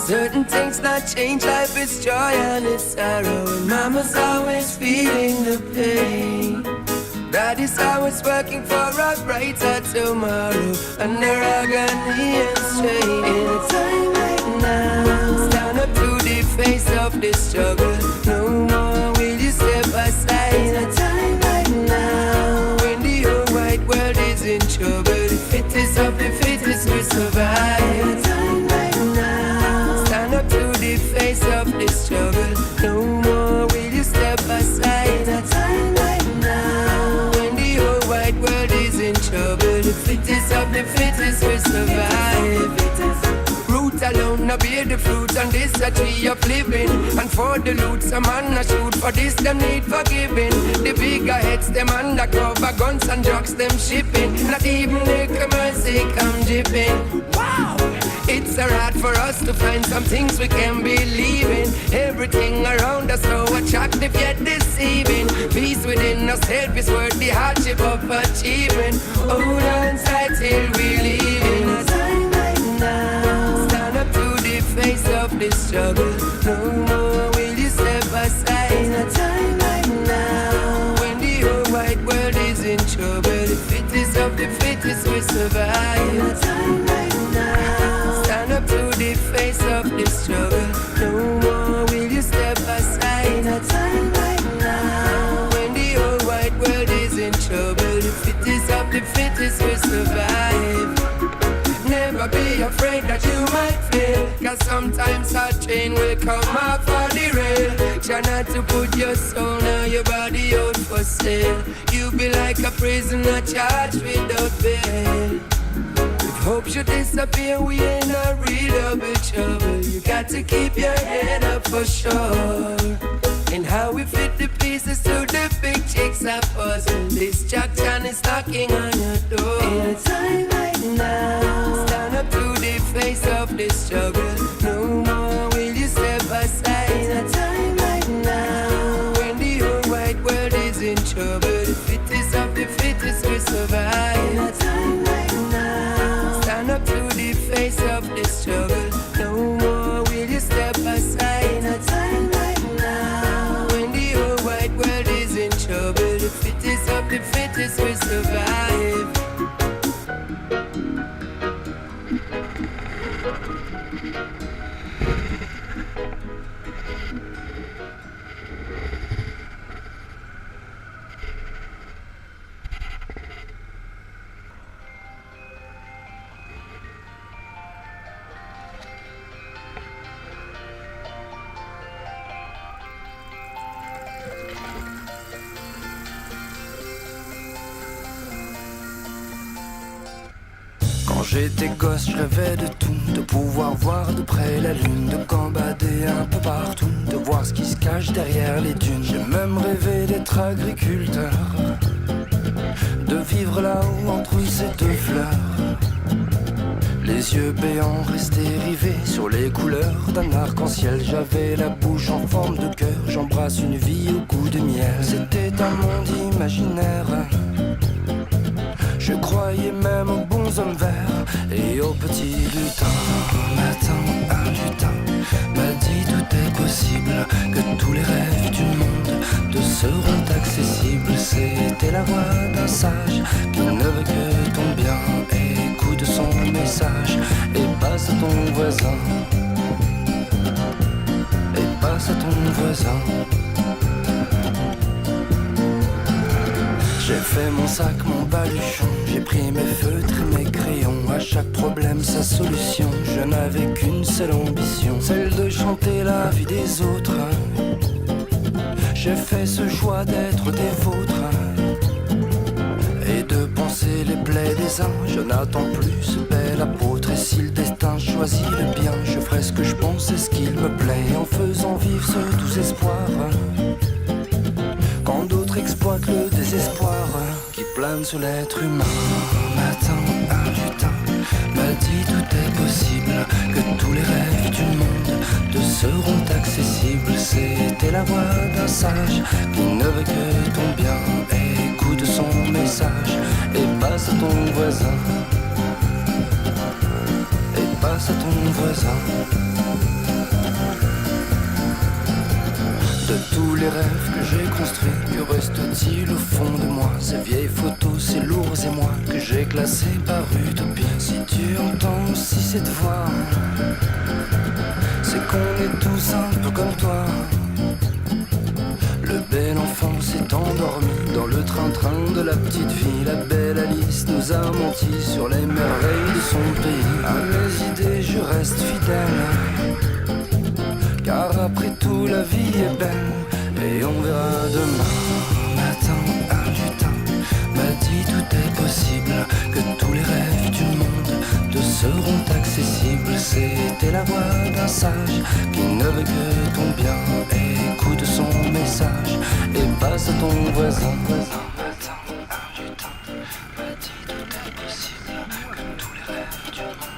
Certain things not change, life is joy and it's sorrow. And mama's always feeling the pain. Daddy's always working for a brighter tomorrow. Under agony and strain. In a time like now, stand up to the face of the struggle. No more will you step aside. In a time like now, when the whole wide world is in trouble, the fittest of the fittest will survive. In a time like now, stand up to the face of the struggle. No more will you step aside. In a time like now, when the whole wide world is in trouble, the fittest of the fittest will survive. Root alone, no bear the fruit, and this a tree of living. And for the loot, some man a shoot, for this them need forgiving. The bigger heads, them undercover, guns and drugs, them shipping. Not even the mercy come dripping. Wow! It's so hard for us to find some things we can believe in. Everything around us so attractive yet deceiving. Peace within us, help is worth the hardship of achieving. Hold on tight till we leave in a time like now. Stand up to the face of the struggle. No more will you step aside. In a time like now, when the whole wide world is in trouble, the fittest of the fittest will survive. In a time like now, stand up to the face of the struggle. No more will you step aside. In a time like now, when the whole wide world is in trouble, the fittest of the fittest will survive. Never be afraid that you might fail, cause sometimes a train will come off of the rail. Try not to put your soul or your body out for sale. You be like a prisoner charged without bail. If hope should disappear, we in a real double trouble. You got to keep your head up for sure. And how we fit the pieces to the big jigsaw puzzle. Distraction is knocking on your door. In a time like now, stand up to the face of the struggle. No more will you step aside. In a time like now, when the whole wide world is in trouble, the fittest of the fittest will survive. In a time like now, stand up to the face of the struggle. No more will you step aside. In a time like now, when the whole wide world is in trouble, the fittest of the fittest will survive. Quand j'étais gosse, je rêvais de tout, de pouvoir voir de près la lune, de gambader un peu partout, de voir ce qui se cache derrière les dunes. J'ai même rêvé d'être agriculteur, de vivre là-haut entre ces deux fleurs. Les yeux béants restés rivés sur les couleurs d'un arc-en-ciel. J'avais la bouche en forme de cœur, j'embrasse une vie au goût de miel. C'était un monde imaginaire. Je croyais même aux bons hommes verts et aux petits lutins. Un matin, un lutin m'a dit tout est possible, que tous les rêves du monde te seront accessibles. C'était la voix d'un sage qui ne veut que ton bien. Écoute son message et passe à ton voisin. Et passe à ton voisin. J'ai fait mon sac, mon baluchon, j'ai pris mes feutres et mes crayons. À chaque problème sa solution, je n'avais qu'une seule ambition, celle de chanter la vie des autres. J'ai fait ce choix d'être des vôtres et de penser les plaies des uns. Je n'attends plus ce bel apôtre, et si le destin choisit le bien, je ferai ce que je pense et ce qu'il me plaît, en faisant vivre ce doux espoir. Quand d'autres exploitent le désespoir qui plane sur l'être humain. Un matin, un lutin m'a dit tout est possible, que tous les rêves du monde te seront accessibles. C'était la voix d'un sage qui ne veut que ton bien. Écoute son message et passe à ton voisin. Et passe à ton voisin. les rêves que j'ai construits, que reste-t-il au fond de moi? Ces vieilles photos, ces lourds émois que j'ai classés par utopie. Si tu entends aussi cette voix, c'est qu'on est tous un peu comme toi. Le bel enfant s'est endormi dans le train-train de la petite vie. La belle Alice nous a menti sur les merveilles de son pays. À mes idées je reste fidèle, car après tout la vie est belle. Et on verra demain matin. Un lutin m'a dit tout est possible, que tous les rêves du monde te seront accessibles. C'était la voix d'un sage qui ne veut que ton bien. Écoute son message et passe à ton voisin. Un matin, un lutin m'a dit tout est possible, que tous les rêves du monde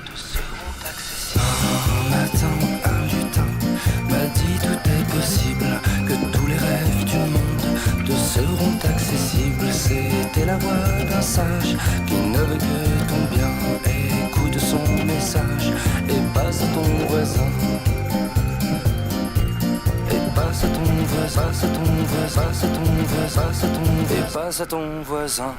te seront accessibles. Un matin, un lutin m'a dit tout est possible, que tous les rêves du monde te seront accessibles. C'était la voix d'un sage qui ne veut que ton bien. Écoute son message et passe à ton voisin. Et passe à ton voisin, passe à ton voisin, passe à ton voisin, passe à ton voisin, et passe à ton voisin.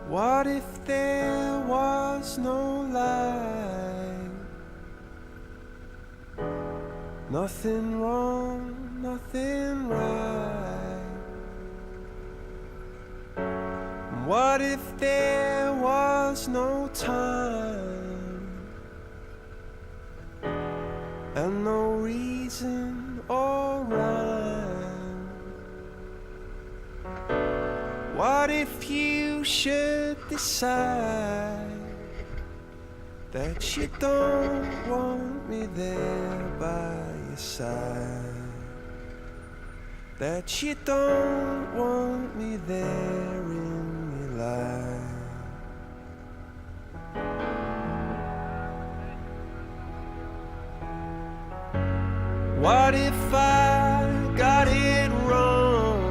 What if there was no light? Nothing wrong, nothing right. What if there was no time and no reason or rhyme? What if you should decide that you don't want me there by your side? That you don't want me there in your life? What if I got it wrong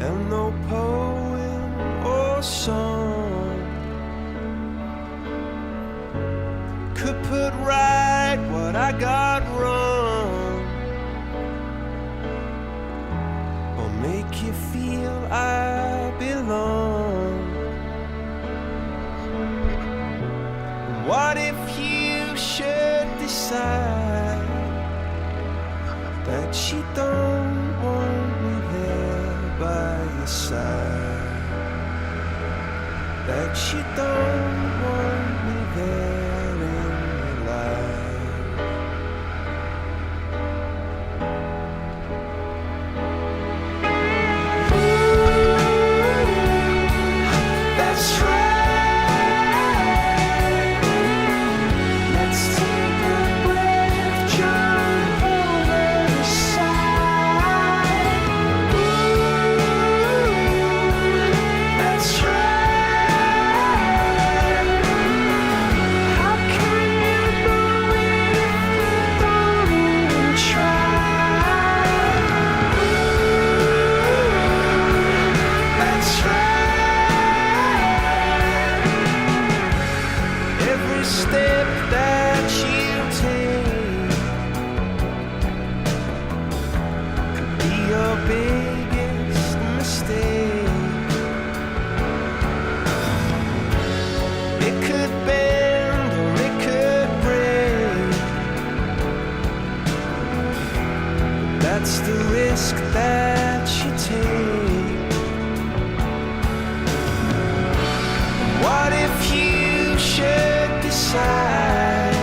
and no poem or song could put right what I got wrong, or make you feel I belong? What if you should decide that you don't want me there by your side? That you don't want me there in your life? That's right. Let's take a breath, jump over the side. That's right. How can you believe if you don't even try? That's right. Every step that you take could be your biggest mistake. It could bend or it could break. That's the risk that you take. What if you should decide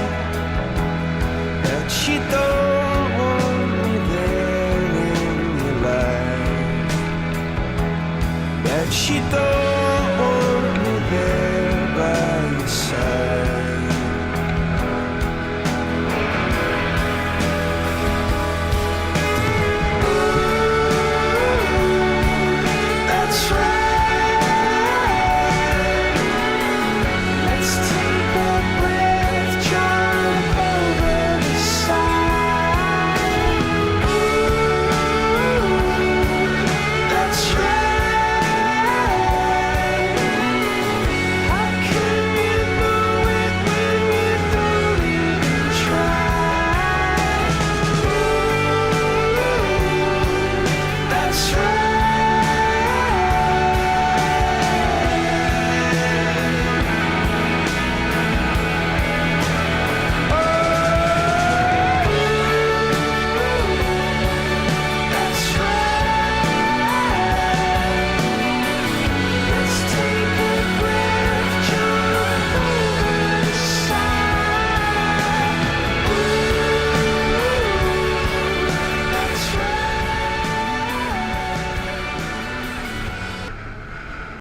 that you don't want me there in your life? That you don't